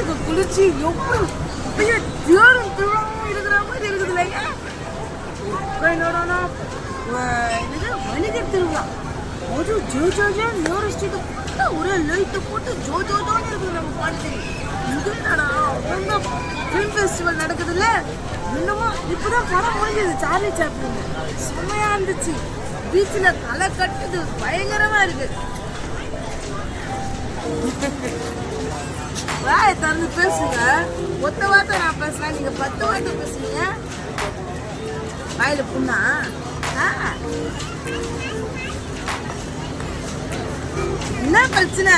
காலுக்கு குளிர்ச்சி எப்படி தேரும் திருவாவும் இருக்கிற மாதிரி இருக்குது இல்லையா? என்னோட வணிகர் திருவிழா ஒரு ஜோ ஜோ ஜோ யூனிவர்சிட்டிக்கு ஒரே லைட்டு போட்டு ஜோ ஜோ ஜோன்னு இருக்குது நம்ம பாட்டு. இது என்னடா ஒன்றும் ஃபிலிம் ஃபெஸ்டிவல் நடக்குதுல்ல, இன்னமும் இப்போதான் படம் முடிஞ்சது. சார்லி சாப்ளின் செம்மையா இருந்துச்சு. பீச்சில் தலை கட்டுது, பயங்கரமா இருக்கு. வாயை திறந்து பேசுங்க. ஒத்த வார்த்தை நான் பேசுறேன், நீங்க 10 வார்த்தை பேசுறீங்க. வாயில புண்ணா? என்ன பிரச்சனை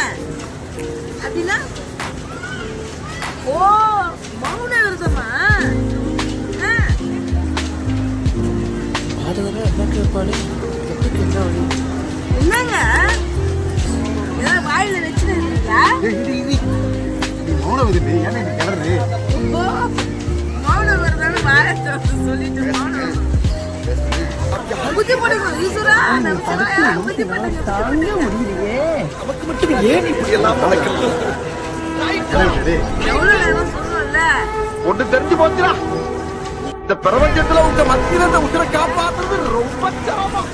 அப்படின்னா? ஓ, மௌன விரதமா? என்னங்க ஏதாவது வாயில வச்சுருக்கீங்களா? மௌன விரதம் ஏன்னா எனக்கு கிளறு. மௌன விரதம் வாயை சொல்லிட்டு மௌனம் புத்தி போடுங்க. ஈஸ்வரா புத்தி போடுங்க. நமக்கு மட்டும் ஏன் இப்படி எல்லாம் நடக்குது? எவ்வளவு நேரம் சொல்லுவோம்ல, ஒன்று தெரிஞ்சு போச்சுடா, இந்த பிரபஞ்சத்துல உங்க மத்தியில இந்த உசுரை காப்பாத்துறது ரொம்ப சிரமம்.